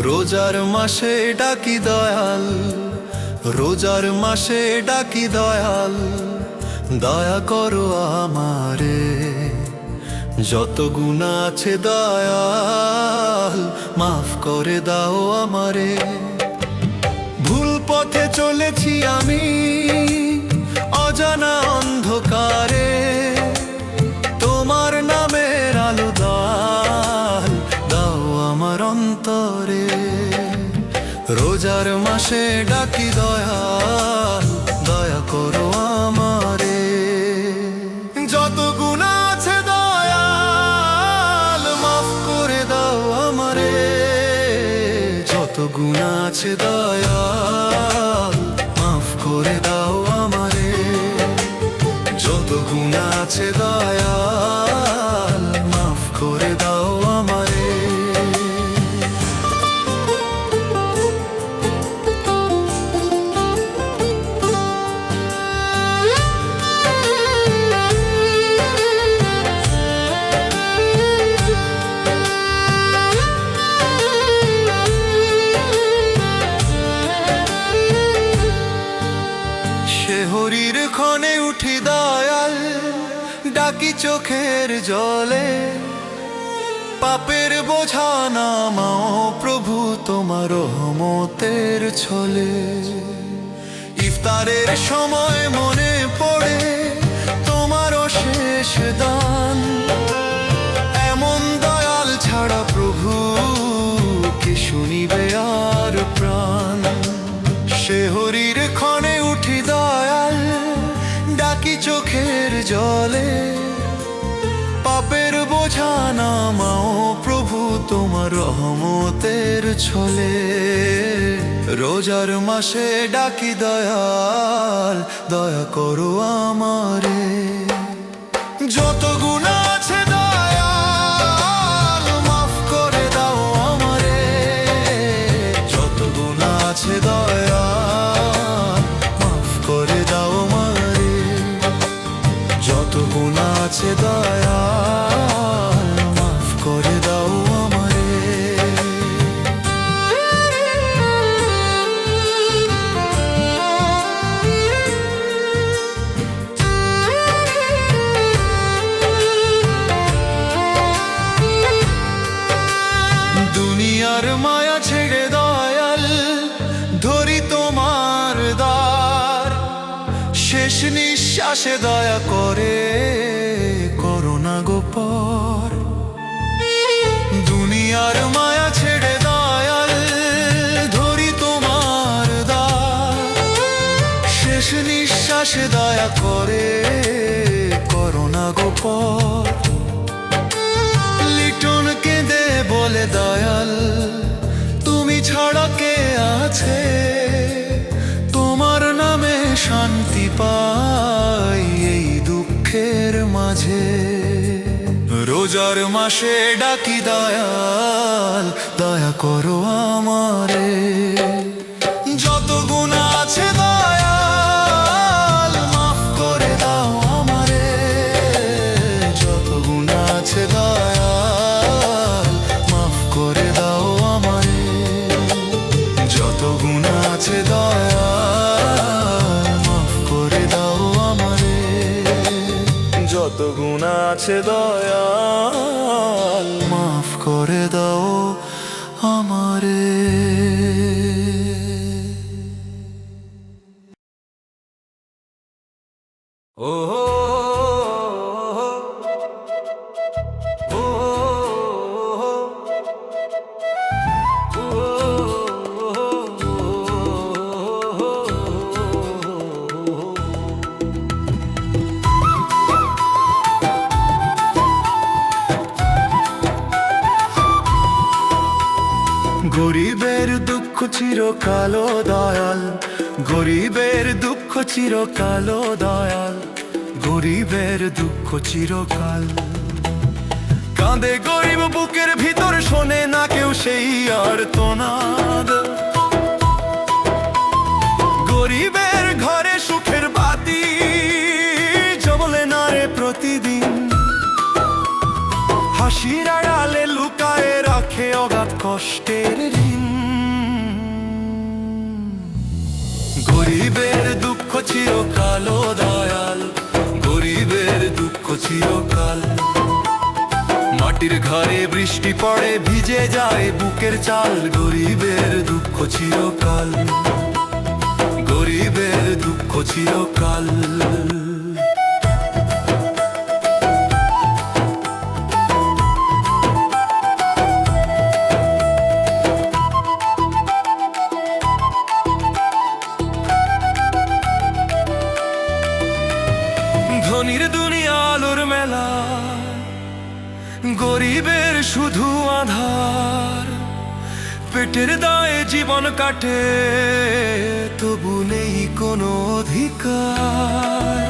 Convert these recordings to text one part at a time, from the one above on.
রোজার মাসে ডাকি দয়াল, রোজার মাসে ডাকি দয়াল, দয়া করো আমারে। যত গুনাহ আছে দয়াল, মাফ করে দাও আমারে। ভুল পথে চলেছি আমি অজানা অন্ধকারে, তোমার নামের আলো দয়াল দাও আমার অন্তরে। রোজার মাসে ডাকি দয়াল, দয়া করো আমারে। যত গুনাহ আছে দয়াল, মাফ করে দাও আমারে। যত গুনাহ আছে দয়াল, মাফ করে দাও আমারে। যত গুনাহ আছে দয়াল, মাফ করে দাও আমারে। হরির ক্ষণে উঠি দয়াল, ডাকি চোখের জলে। পাপের বোঝা নামাও প্রভু তোমার রহমতের ছলে। ইফতারের সময় মনে পড়ে তোমার শেষ দান, এমন দয়াল ছাড়া প্রভু কে শুনিবে আর প্রাণ। সে হরির ক্ষণে উঠি দয়াল, ডাকি চোখের জলে। পাপের বোঝা নামাও প্রভু তোমার রহমতের ছলে। রোজার মাসে ডাকি দয়াল, দয়া করো আমারে। যত গুনাহ আছে দয়াল, মাফ করে দাও আমারে। যত গুনাহ আছে দয়াল, মাফ করে দাও আমারে। যত গুনাহ আছে দয়াল, মাফ করে দাও আমারে। দুনিয়ার মায়া ছেড়ে দয়াল, ধরি তোমার দ্বার। শেষ নিঃশ্বাসে দয়া করে করোনা গোপর। দুনিয়ার মায়া ছেড়ে দয়াল, ধরি তোমার দ্বার। শেষ নিঃশ্বাসে দয়া করে করোনা গোপর। লিটন কেঁদে বলে দয়াল, তুমি ছাড়া কে আছে? তোমার নামে শান্তি পাই এই দুঃখের মাঝে। রোজার মাসে ডাকি দয়াল, দয়া করো আমারে। যত গুনাহ আছে দয়াল, মাফ করে দাও আমারে। যত গুনাহ আছে দয়াল, মাফ করে দাও আমারে। যত গুনাহ আছে দয়াল, মাফ করে দাও আমারে। যত গুনাহ আছে দয়াল, মাফ করে দাও আমারে। ও গরিবের দুঃখ চিরকালো দয়াল, গরিবের দুঃখ চিরকালো দয়াল, গরিবের দুঃখ চিরকাল। কাঁদে গরিব বুকের ভিতর, শোনে না কেউ সেই আর্তনাদ। গরিবের ঘরে সুখের বাতি জ্বলে না রে প্রতিদিন, হাসির আড়ালে লুকায়ে রাখে অগাধ কষ্টের ঋণ। গরিবের দুঃখ চিরকালো দয়াল, গরিবের দুঃখ চিরকাল। মাটির ঘরে বৃষ্টি পড়ে, ভিজে যায় বুকের চাল, গরিবের দুঃখ চিরকাল, গরিবের দুঃখ চিরকাল। ধনীর দুনিয়া আলোর মেলা, গরিবের শুধু আধার। পেটের দায়ে জীবন কাটে, তবু নেই কোনো অধিকার।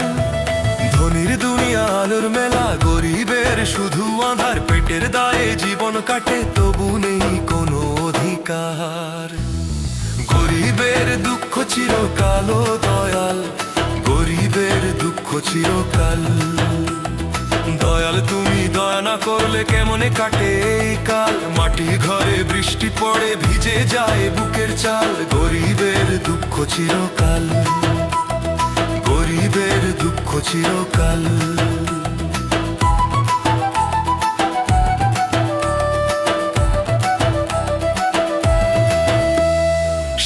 ধনীর দুনিয়া আলোর মেলা, গরিবের শুধু আধার। পেটের দায়ে জীবন কাটে, তবু নেই কোনো অধিকার। গরিবের দুঃখ চিরকালো দয়াল, গরিবের দুঃখ চিরকাল। দয়াল তুমি দয়া না করলে কেমনে কাটে এই কাল। মাটি ঘরে বৃষ্টি পড়ে, ভিজে যায় বুকের চাল, গরিবের দুঃখ চিরকাল, গরিবের দুঃখ চিরকাল।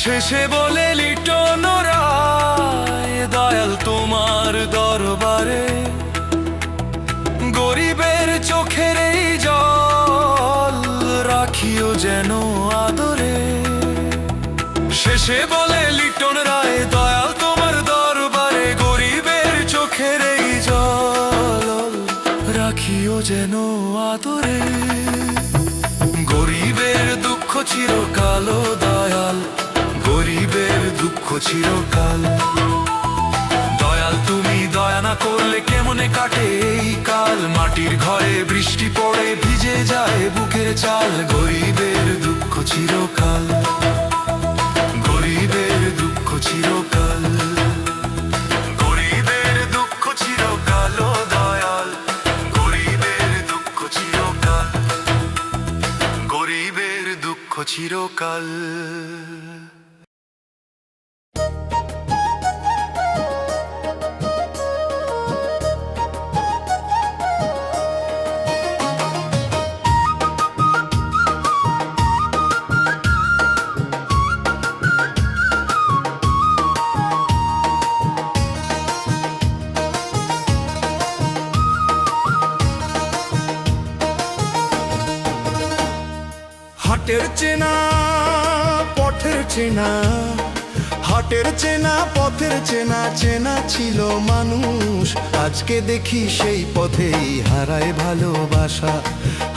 শেষে বলে লিটন রায়, দয়াল তোমার দরবারে গরিবের চোখের এই জল রাখিও যেন আদরে। শেষে বলে লিটন রায়, দয়াল তোমার দরবারে গরিবের চোখের এই জল রাখিও যেন আদরে। গরিবের দুঃখ চিরকালো দয়াল, গরিবের দুঃখ চিরকাল। দয়াল তুমি দয়া না করলে কেমনে কাটে এই কাল। মাটির ঘরে বৃষ্টি পড়ে, ভিজে যায় বুকের চাল, গরিবের দুঃখ চিরকাল, গরিবের দুঃখ চিরকাল। গরিবের দুঃখ চিরকালো দয়াল, গরিবের দুঃখ চিরকাল, গরিবের দুঃখ চিরকাল। হাটের চেনা পথের চেনা, হাটের চেনা পথের চেনা, চেনা ছিল মানুষ। আজকে দেখি সেই পথেই হারায় ভালোবাসা।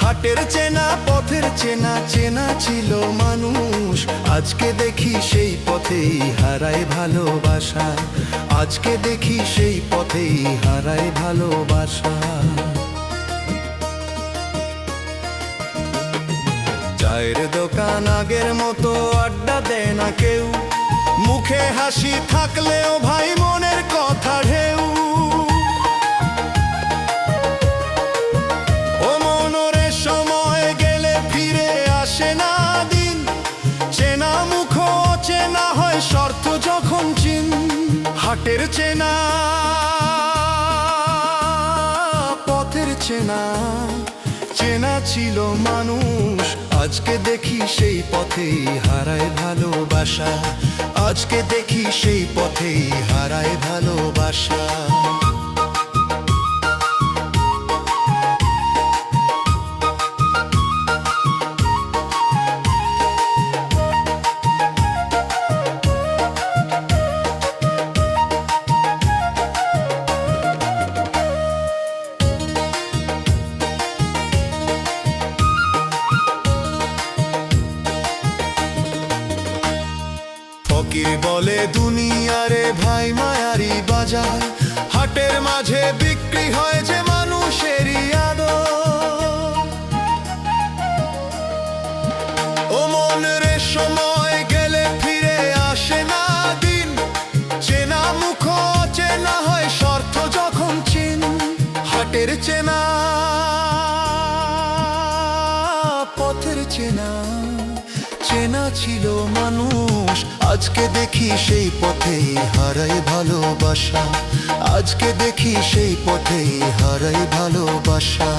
হাটের চেনা পথের চেনা, চেনা ছিল মানুষ। আজকে দেখি সেই পথেই হারায় ভালোবাসা। আজকে দেখি সেই পথেই হারায় ভালোবাসা। চায়ের দোকান আগের মতো আড্ডা দেয় না কেউ, মুখে হাসি থাকলেও ভাই মনের কথা ঢেউ। ও মনরে সময় গেলে ফিরে আসে না দিন, চেনা মুখ চেনা হয় শর্ত যখন চিন। হাটের চেনা পথের চেনা, চেনা ছিল মানুষ। আজকে দেখি সেই পথেই হারায় ভালোবাসা। আজকে দেখি সেই পথেই হারায় ভালোবাসা। ফকির বলে দুনিয়ারে ভাই মায়ারি বাজার, হাটের মাঝে বিক্রি হয় যে মানুষেরই আদর। ও মন রে সময় গেলে ফিরে আসে না দিন, চেনা মুখ চেনা হয় শর্ত যখন চিন। হাটের চেনা পথের চেনা, চেনা ছিল মানুষ, আজকে দেখি সেই পথেই হারায় ভালোবাসা। আজকে দেখি সেই পথেই হারায় ভালোবাসা।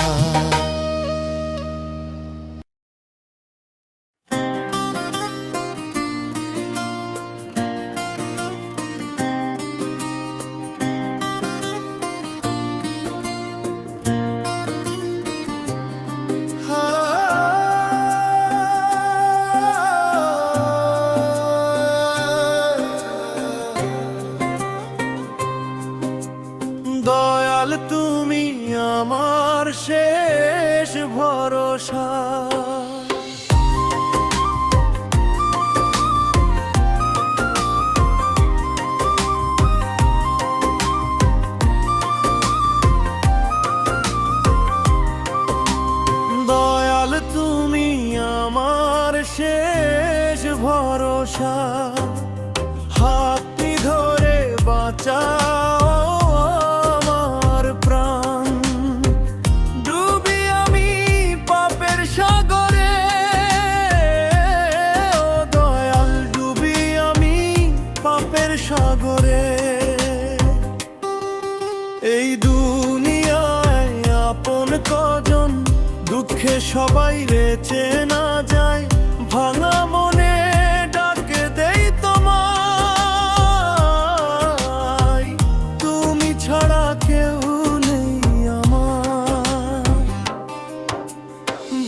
দয়াল তুমি আমার শেষ ভরসা, দয়াল তুমি আমার শেষ ভরসা। হাতটি ধরে বাঁচাও আমার প্রাণ, ডুবি আমি পাপের সাগরে। ও দয়াল ডুবি আমি পাপের সাগরে। এই দুনিয়ায় আপন কজন, দুঃখে সবাই রে চেনা যায়। ভাঙা মনে ডাকে দেই তোমায়, তুমি ছাড়া কেউ নেই আমার।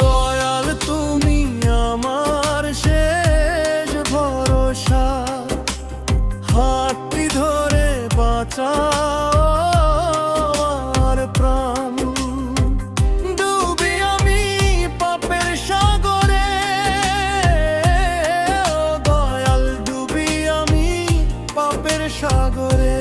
দয়াল তুমি আমার শেষ ভরসা, হাতটি ধরে বাঁচাও আমার প্রাণ, ডুবি আমি পাপের সাগরে। ও দয়াল ডুবি আমি পাপের সাগরে।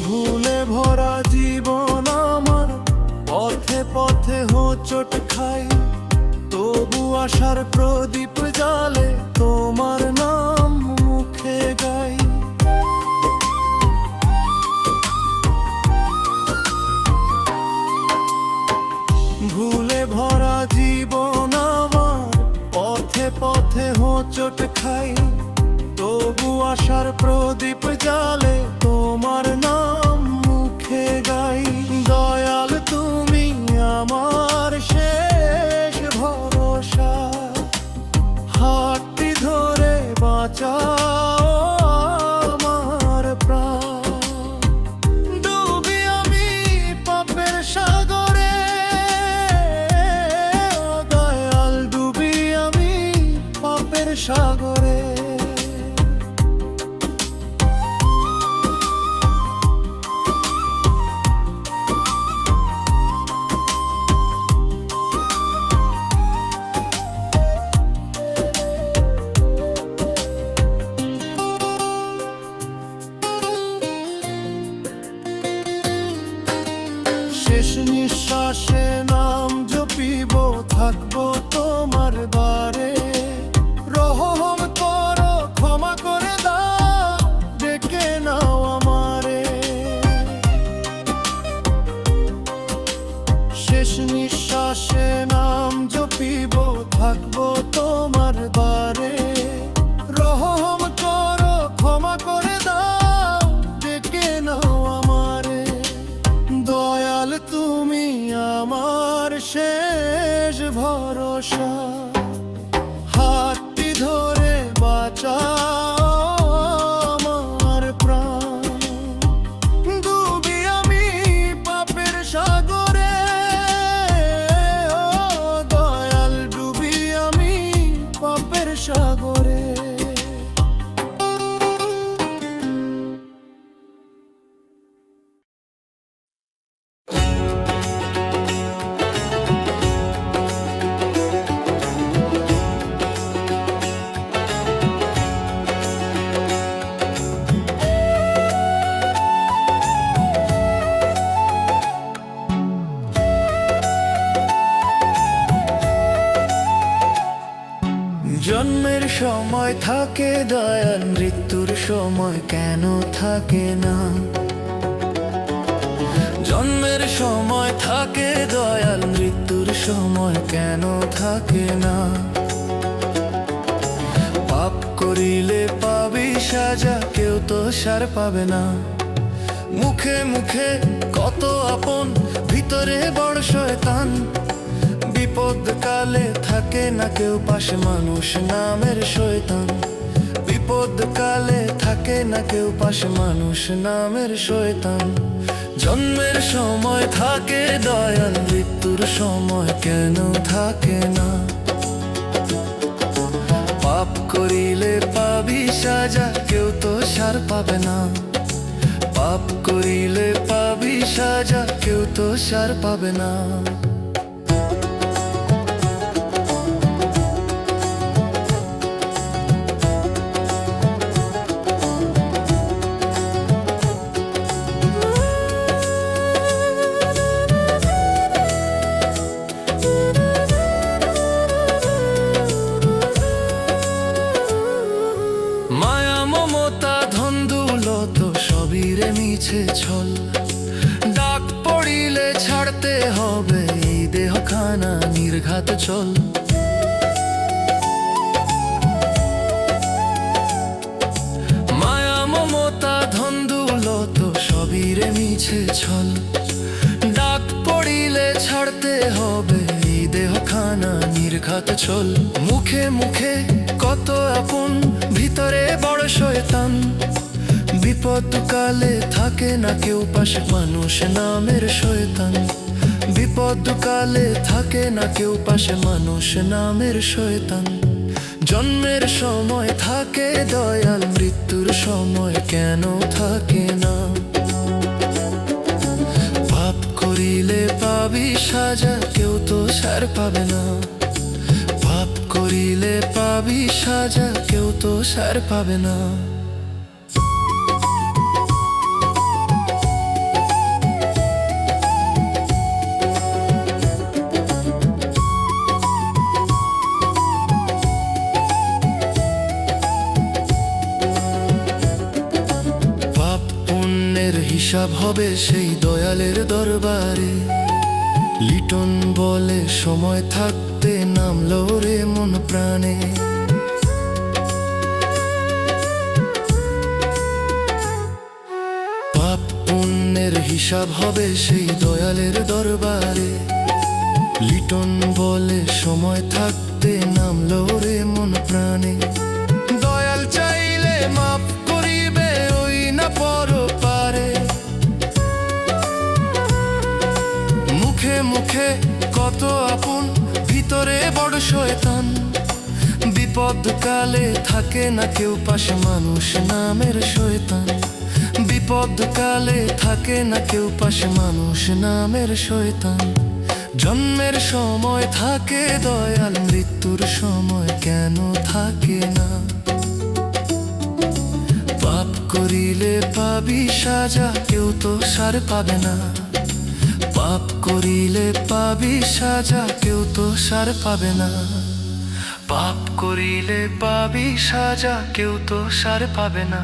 ভুলে ভরা জীবন আমার, পথে পথে হোঁচট খাই। তবু আশার প্রদীপ জ্বালে তোমার নাম মুখে গাই। ভুলে ভরা জীবন আমার, পথে পথে হোঁচট খাই। তবু আশার প্রদীপ জ্বালে তোমার নাম মুখে গাই। দয়াল তুমি আমার শেষ ভরসা, হাতটি ধরে বাঁচাও আমার প্রাণ, ডুবি আমি পাপের সাগরে। ও দয়াল ডুবি আমি পাপের সাগরে। শেষ নিঃশ্বাসে নাম জপিব, থাকবো তোমার বারে। রহম করো ক্ষমা করে দাও, ডেকে নাও আমারে। শেষ নিঃশ্বাসে নাম জপিব, থাকবো তোমার বারে। রহম করো ক্ষমা করে দাও, ডেকে নাও আমারে। দয়াল তুমি আমার শেষ ভরসা, হাতটি ধরে বাঁচাও আমার প্রাণ, ডুবি আমি পাপের সাগরে। ও সময় থাকে দয়াল, মৃত্যুর সময় কেন থাকে না? জন্মের সময় থাকে দয়াল, মৃত্যুর সময় কেন থাকে না? পাপ করিলে পাবি সাজা, কেউ তো সার পাবে না। মুখে মুখে কত আপন, ভিতরে বড় শয়তান। বিপদ কালে থাকে না কেউ পাশে, মানুষ নামের শয়তান। বিপদ কালে থাকে না কেউ পাশে, মানুষ নামের শয়তান। জন্মের সময় থাকে দয়াল, মৃত্যুর সময় কেন থাকে না? পাপ করিলে পাবি সাজা, কেউ তো সার পাবে না। পাপ করিলে পাবি সাজা, কেউ তো সার পাবে না। মায়া মমতা ধন দৌলত সবই রে মিছে ছল। ডাক পড়িলে ছাড়তে হবে এই দেহখানা, নির্ঘাত চল। মায়া মমতা ধন দৌলত সবই রে মিছে ছল। ডাক পড়িলে ছাড়তে হবে এই দেহখানা, নির্ঘাত চল। মুখে মুখে কত আপন, ভিতরে বড় শয়তান। বিপদ কালে থাকে না কেউ পাশে, মানুষ নামের শয়তান। বিপদ কালে থাকে না কেউ পাশে, মানুষ নামের শয়তান। জন্মের সময় থাকে দয়াল, মৃত্যুর সময় কেন থাকে না? পাপ করিলে পাবি সাজা, কেউ তো সার পাবে না। পাপ করিলে পাবি সাজা, কেউ তো সার পাবে না। পাপ পুণ্যের হিসাব হবে সেই দয়ালের দরবারে। লিটন বলে সময় থাকতে নামলো রে মন প্রাণে। পাপ পুণ্যের হিসাব হবে সেই দয়ালের দরবারে। লিটন বলে সময় থাকতে নামলো রে মন প্রাণে। দয়াল চাইলে মাফ করিবে ওই না পর পারে। মুখে মুখে কত আপন, ভিতরে বড় শয়তান। বিপদ কালে থাকে না কেউ পাশে, মানুষ নামের শয়তান। বিপদ কালে থাকে না কেউ পাশে, মানুষ নামের শয়তান। জন্মের সময় থাকে দয়াল, মৃত্যুর সময় কেন থাকে না? পাপ করিলে পাবি সাজা, কেউ তো সার পাবে না। পাপ করিলে পাবি সাজা, কেউ তো সার পাবে না। পাপ করিলে পাবি সাজা, কেউ তো সার পাবে না।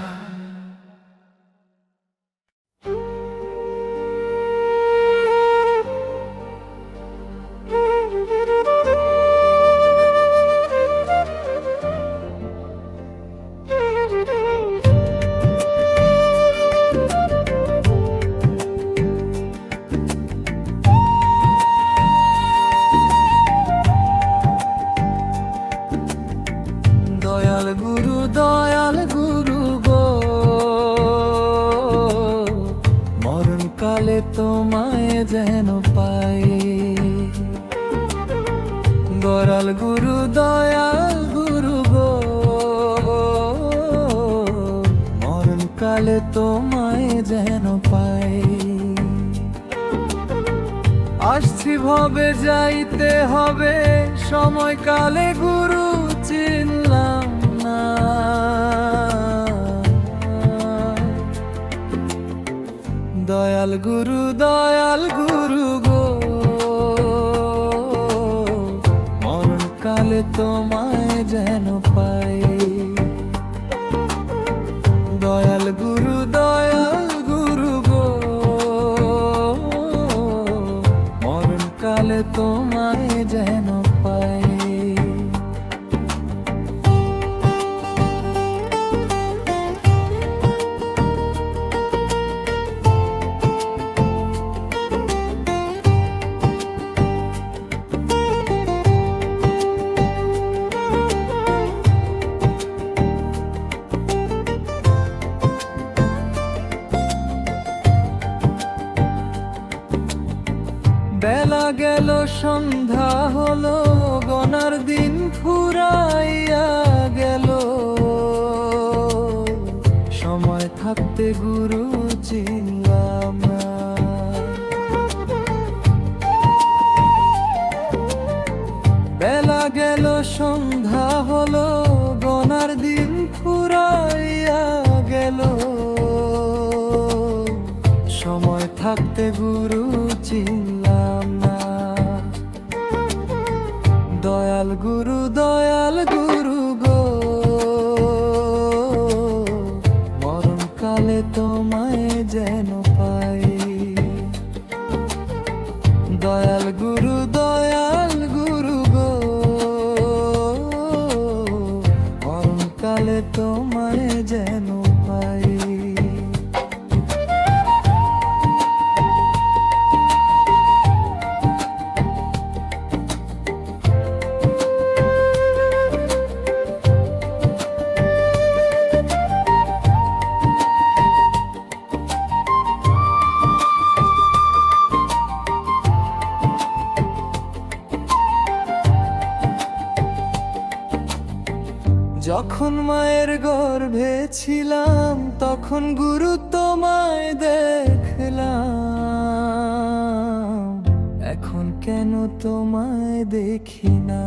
দয়াল গুরু গো, মরণকালে তোমায় যেন পাই। দয়াল গুরু গো, মরণকালে তোমায় যেন পাই। আসছি ভবে যাইতে হবে, সময়কালে গুরু চিনলাম না। দয়াল গুরু গো, মরণকালে কালে তোমায় যেন পাই। দয়াল গুরু গো, মরণ কালে তোমায় যেন পাই। বেলা গেল সন্ধ্যা হলো, গনার দিন ফুরাইয়া গেল। সময় থাকতে গুরু চিনলাম না। বেলা গেল সন্ধ্যা হলো, গনার দিন ফুরাইয়া গেল। সময় থাকতে গুরু চিনলাম না। দয়াল গুরু গো, মরণ কালে তোমায় যেন পাই। দয়াল গুরু গো, মরণ কালে তোমায় যেন পাই। যখন মায়ের গর্ভে ছিলাম, তখন গুরু তোমায় দেখলাম। এখন কেন তোমায় দেখি না?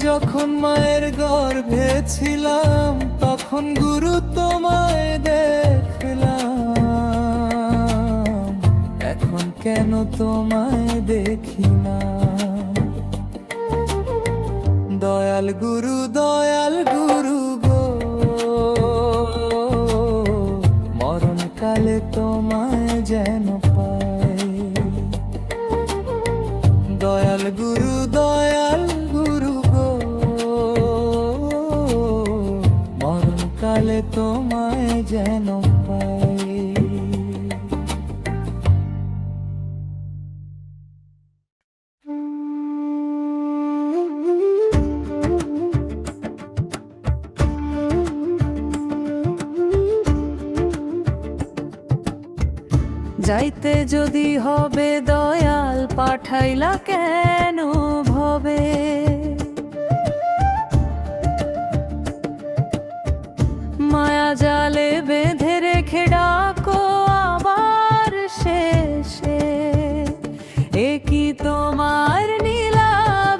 যখন মায়ের গর্ভে ছিলাম, তখন গুরু তোমায় দেখলাম। এখন কেন তোমায় দেখি না? দয়াল গুরু গো, মরণ কালে তোমায় যেন পাই। দয়াল গুরু গো, মরণ কালে তোমায় যেন পাই। যাইতে যদি হবে দয়াল, পাঠাইলা কেন ভবে? মায়া জালে বেঁধে রেখে ডাকো আবার শেষে। এ কি তোমার নীলা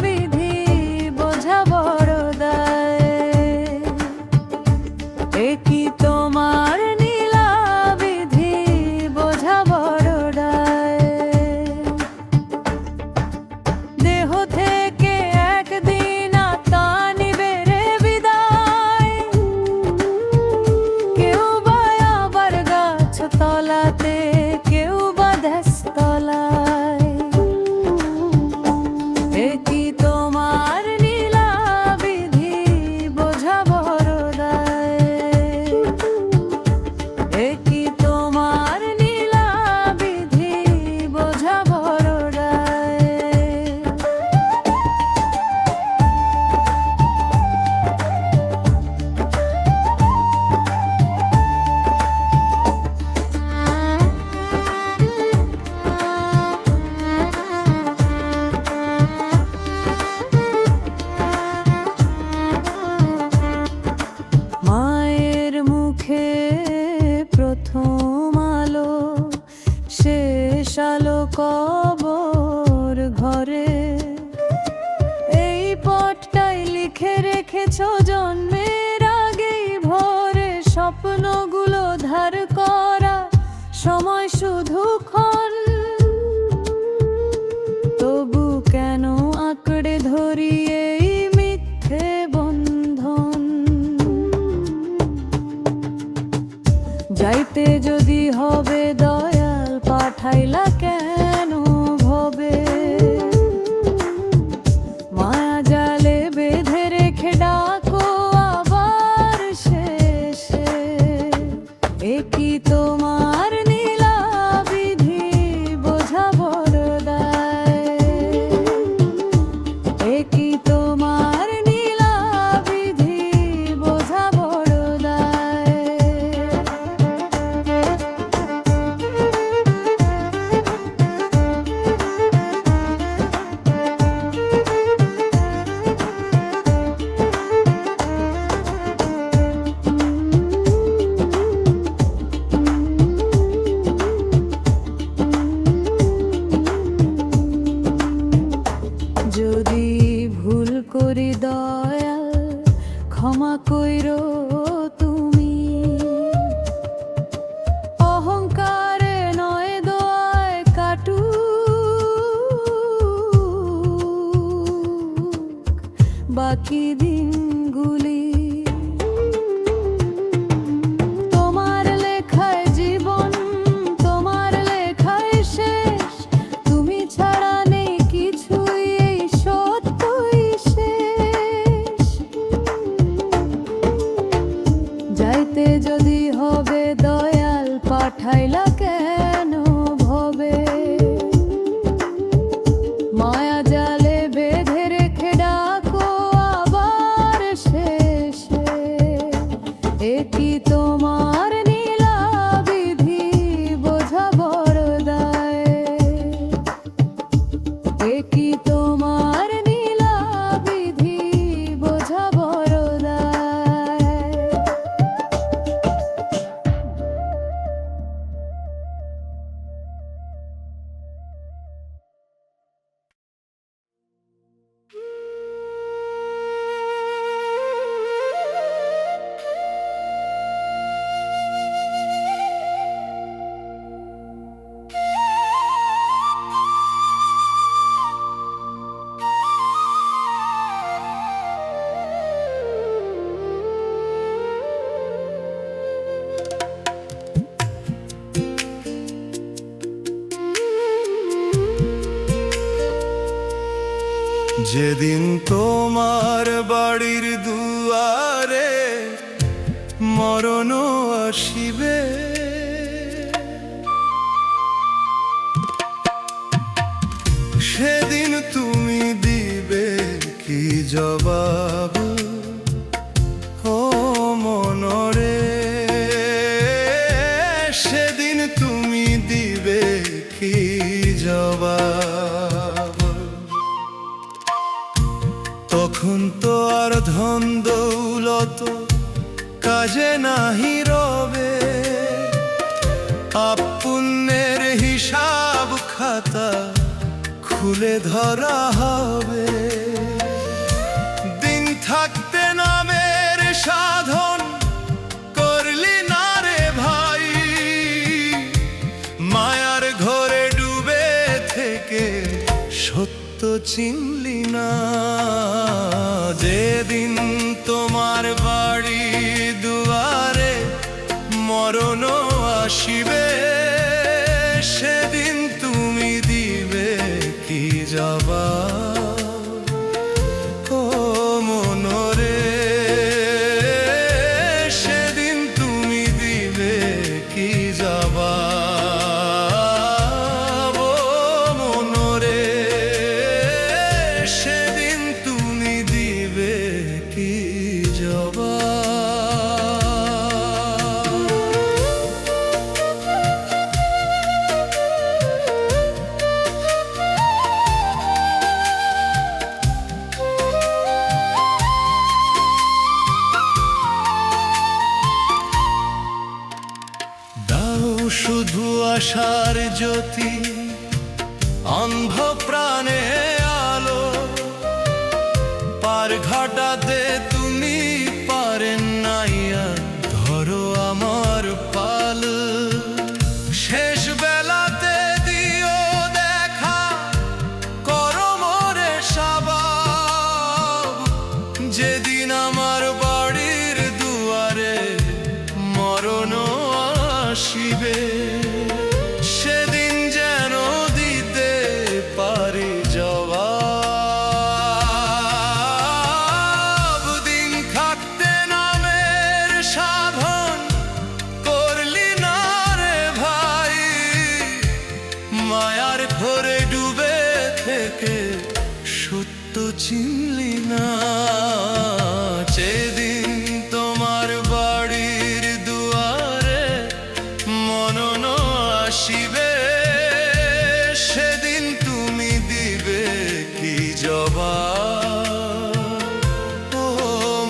বিধি, বোঝা বড় দায়। এ কি তোমার নীলা বিধি, বোঝা বড় দায়। দেহ থেকে একদিন আত্মা নিবে রে বিদায়। কেউ বা আবার গাছ তলাতে, কেউ বা ধ্যাস তলায়। এ কি তোমার নীলা বিধি, বোঝা বড় দায়। এ কি তোমার নীলা বিধি, বোঝা বড় দায়। মায়ের মুখে প্রথম আলো, শেষ আলো কবর ঘরে। এই পথটাই লিখে রেখেছো জন্মের আগেই ভোরে। স্বপ্নগুলো ধার করা সময় শুধু ক্ষণ, যাইতে যদি হবে দয়াল পাঠাইলা কেন ভবে মায়া জালে বেঁধে রেখে ডাকো আবার শেষে এ কি তোমার নীলা বিধি বোঝা বড় দায় এ কি তোমার নীলা বিধি বোঝা বড় দায় যদি ভুল করি দয়াল ক্ষমা কইরো তুমি অহংকারে নয় দোয়ায় কাটু বাকি দিনগুলি তোমার লেখায় জীবন তোমার লেখায় শেষ তুমি ছাড়া নেই কিছুই এই সত্যই শেষ যাইতে যদি হবে দয়াল পাঠাইলা কেন ভবে মায়া জালে বেঁধে রেখে ডাকো আবার শেষে এ কি তোমার নীলা বিধি বোঝা বড় দায় এ কি তোমার নীলা বিধি বোঝা বড় দায় যেদিন তোমার বাড়ির দুয়ারে মরণ আসিবে সেদিন তুমি দিবে কি জবাব ও মনরে সেদিন তুমি দিবে কি জবাব তখন তো আর ধন দৌলত কাজে নাহি রবে পুণ্যের হিসাব খাতা খুলে ধরা হবে দিন থাকতে নামের সাধন করলি না রে ভাই মায়ার ঘরে ডুবে থেকে সত্য চিনলি না যেদিন তোমার বাড়ি দুয়ারে মরণ আসিবে সেদিন তুমি দিবে কি জবাব ও মনরে সেদিন তুমি দিবে কি জবাব ও মনরে সেদিন তুমি দিবে কি জবাব শুধু আশার জ্যোতি অন্ধ প্রাণে আলো পার ঘাটাতে তুমি পারেন নাইয়া ধরো আমার পাল শেষ বেলাতে দিও দেখা করো মোরে সাবাব যেদিন আমার বাড়ির দুয়ারে মরণ আসিবে সেদিন যেন দিতে পারি জবাব। দিন থাকতে নামের সাধন করলি না রে ভাই, মায়ার ঘরে ডুবে থেকে সত্য চিনলি না। যেদিন তোমার বাড়ির দুয়ারে মনন আসিবে সেদিন তুমি দিবে কি জবাব। ও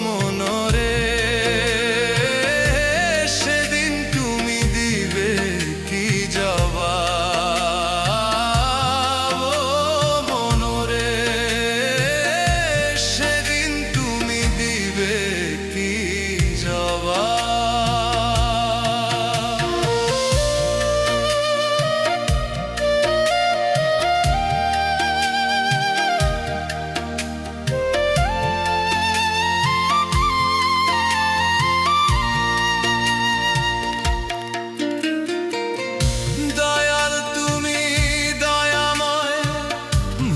মনরে সেদিন তুমি দিবে কি জবাব। ও মনরে সেদিন তুমি দিবে কি জবাব। দয়াল তুমি দয়াময়,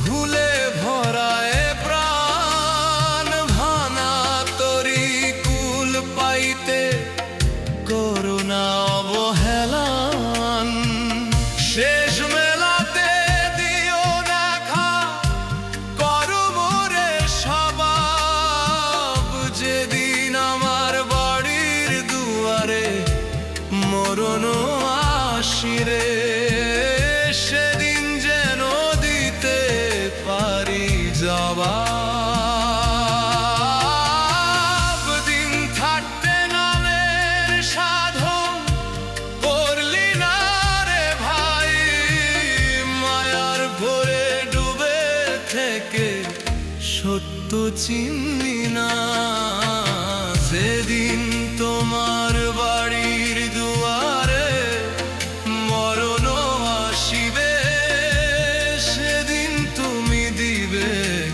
ভুলে ভরায় প্রাণ, ভানা তরি কুল পাইতে করুণা অবহেলান। শেষ মেলাতে দিও দেখা করো মোরে সবাব। যেদিন আমার বাড়ির দুয়ারে মরণ আসিরে সেদিন যেন দিতে পারি জবাব। দিন থাকতে নামের সাধন করলি না রে ভাই, মায়ার ঘরে ডুবে থেকে সত্য চিনলি না। যেদিন তোমার বাড়ির দুয়ারে মরণ আসিবে সেদিন তুমি দিবে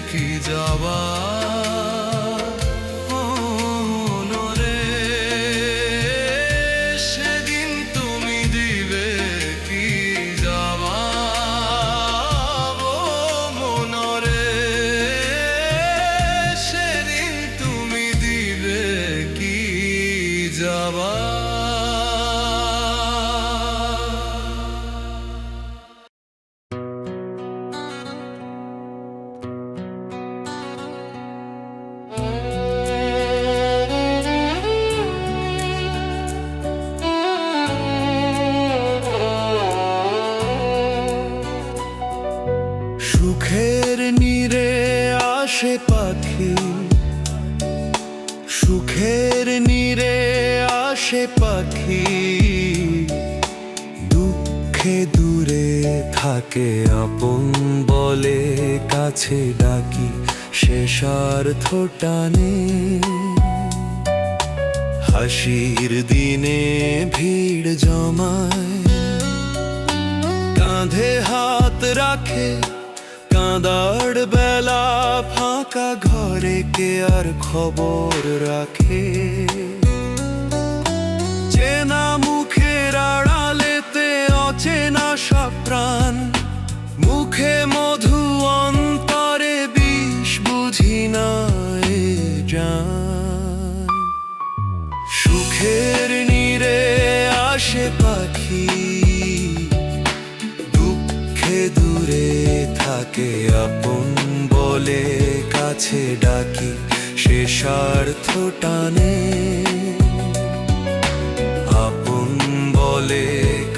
কি জবাব। ও মনরে সেদিন তুমি দিবে কি জবাব। ও মনরে সেদিন তুমি দিবে কি জবাব। সুখের নীরে আসে পাখি, সুখের নীরে আসে পাখি, দুঃখে দূরে থাকে আপন বলে কাছে ডাকি সে স্বার্থ টানে। হাসির দিনে ভিড় জমায়, কাঁধে হাত রাখে, কাঁদার বেলা ফাঁকা ঘরে কে আর খবর রাখে। চেনা মুখের আড়ালেতে অচেনা সব প্রাণ, মুখে মধু অন্তরে বিষ বুঝি না এ জান। সুখের নীরে আসে পাখি, দুঃখে দূরে থাকে আপন বলে কাছে ডাকি সে স্বার্থ টানে। আপন বলে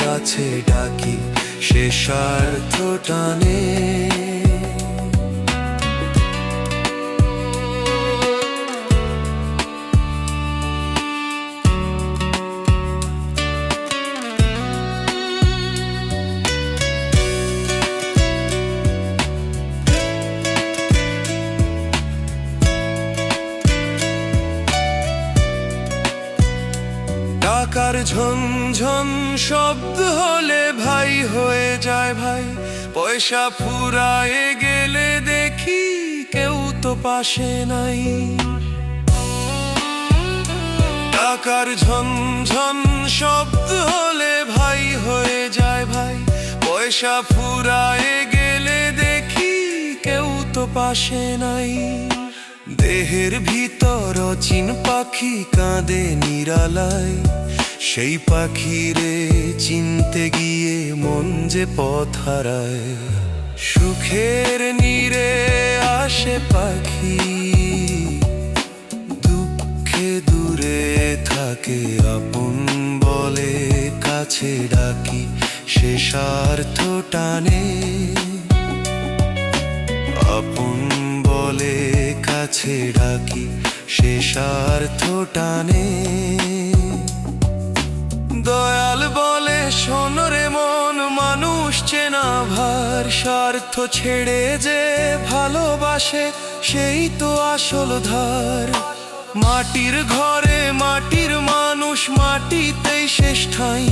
কাছে ডাকি সে স্বার্থ টানে। টাকার ঝনঝন শব্দ হলে ভাই হয়ে যায় ভাই, পয়সা ফুরায়ে গেলে দেখি কেউ তো পাশে নাই। টাকার ঝনঝন শব্দ হলে নেশা ফুরায়ে গেলে দেখি কেউ তো পাশে নাই। দেহের ভিতর অচিন পাখি কাঁদে নিরালায়, সেই পাখিরে চিনতে গিয়ে মন যে পথ হারায়। সুখের নীরে আসে পাখি, দুঃখে দূরে থাকে আপন বলে কাছে ডাকি, সে স্বার্থ টানে। আপন বলে কাছে ডাকি, সে স্বার্থ টানে। দয়াল বলে শোন রে মন, মানুষ চেনা ভার, স্বার্থ ছেড়ে যে ভালোবাসে সেই তো আসল ধার। মাটির ঘরে মাটির মানুষ, মাটিতেই শেষ ঠাঁই।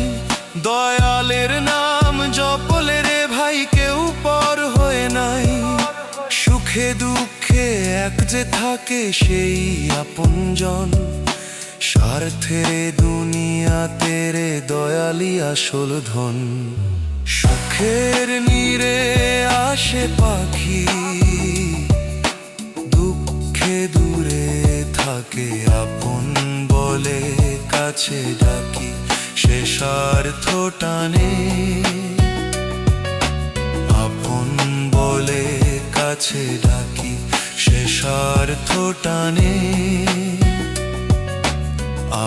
দয়ালের নাম জপলে রে ভাই কেউ পর হয়ে নাই। সুখে দুঃখে এক যে থাকে সেই আপনজন, স্বার্থের দুনিয়াতে রে দয়ালি আসল ধন। সুখের নীরে আসে পাখি, দুঃখে দূরে থাকে আপন বলে কাছে ডাকি, সে স্বার্থ টানে। আপন বলে কাছে ডাকি, সে স্বার্থ টানে।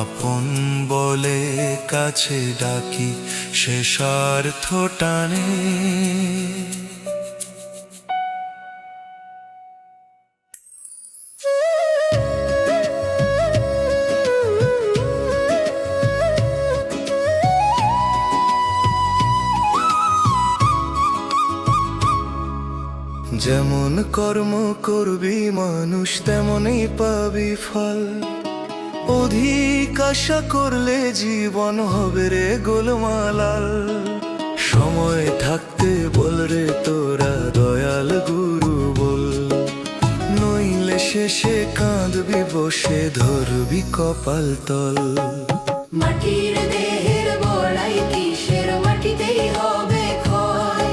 আপন বলে কাছে ডাকি, সে স্বার্থ টানে। যেমন কর্ম করবি মানুষ তেমনই পাবি ফল, অধিক আশা করলে জীবন হবে রে গোলমালাল। সময় থাকতে বল রে তোরা দয়াল গুরু বল, নইলে শেষে কাঁদবি বসে ধরবি কপাল তল। মাটির দেহের বড়াই কিসের, মাটিতেই হবে ক্ষয়।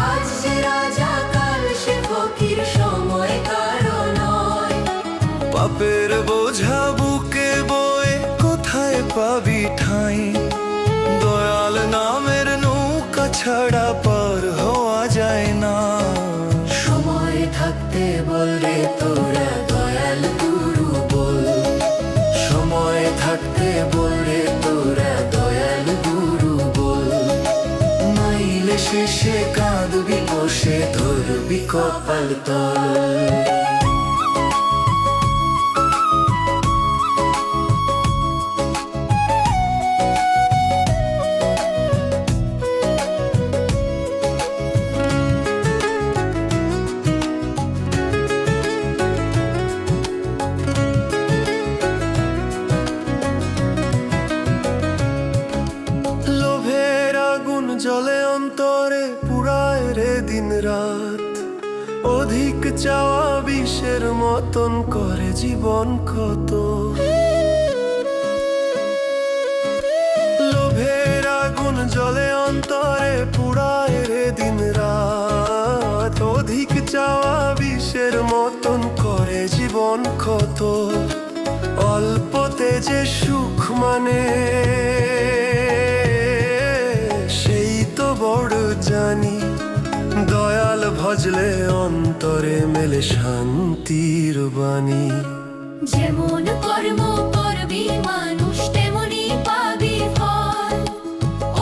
আজ যে রাজা কাল সে ফকির, সময় কারো নয়। পাপের বোঝা বুকে বয়ে কোথায় পাবি ঠাঁই, দয়াল নামের নৌকা ছাড়া পার হওয়া যায় না। সময় থাকতে বল রে তোরা দয়াল গুরু বল, সময় থাকতে বল রে তোরা দয়াল গুরু বল, নইলে শেষে কাঁদবি বসে ধরবি কপাল তল। লোভের আগুন জ্বলে অন্তরে পুরায় রে দিন রাত, অধিক চাওয়া বিষের মতন করে জীবন ক্ষত। লোভের আগুন জ্বলে অন্তরে পুরায় রে দিন রাত, অধিক চাওয়া বিষের মতন করে জীবন ক্ষত। অল্পতে যে সুখ মানে সেই তো বড় জানি, দয়াল ভজলে অন্তরে মেলে শান্তির বাণী। যেমন কর্ম করবি মানুষ তেমনি পাবি ফল,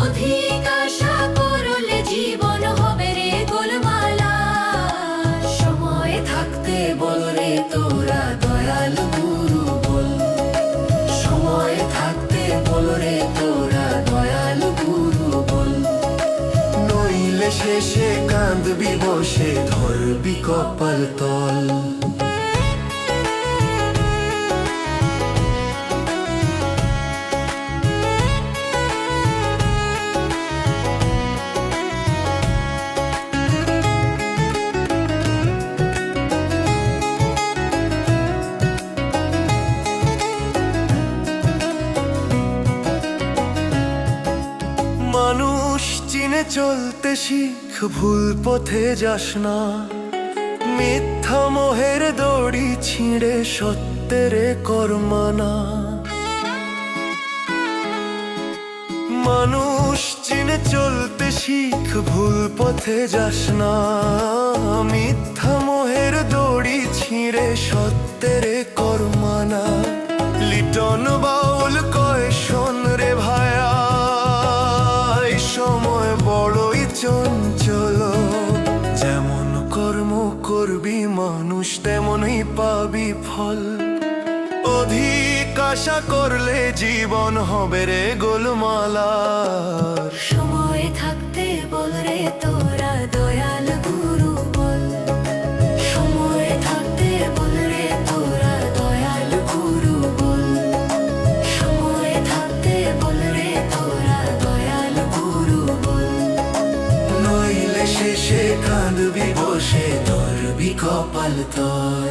অধিক আশা করলে জীবন হবে রে গোলমালা। সময় থাকতে বল রে তোরা দয়াল গুরু বল, সময় থাকতে বল রে তোরা দয়াল গুরু বল, নইলে শেষে কাঁদবি বসে ধরবি কপাল তল। মানুষ চিন চিনে চলতে শিখ, ভুল পথে যাস না। মিথ্যা মোহের দড়ি ছিঁড়ে সত্যের কর্মানা। মানুষ চিনে চলতে শিখ, ভুল পথে যাস না। মিথ্যা মোহের দড়ি ছিঁড়ে সত্যের কর্মানা। লিটন বাউল কয় শোন রে ভায়া, এই সময় বড়ই চঞ্চল। যেমন কর্ম করবি মানুষ তেমনই পাবি ফল। অধিক আশা করলে জীবন হবে রে গোলমালার। সময় থাকতে বল রে তোরা দয়াল গুরু বল। সময় থাকতে বল রে তোরা দয়াল গুরু বল। সময় থাকতে বল রে তোরা দয়াল গুরু বল। নইলে শেষে কাঁদবি বসে, ধরবি কপাল তল।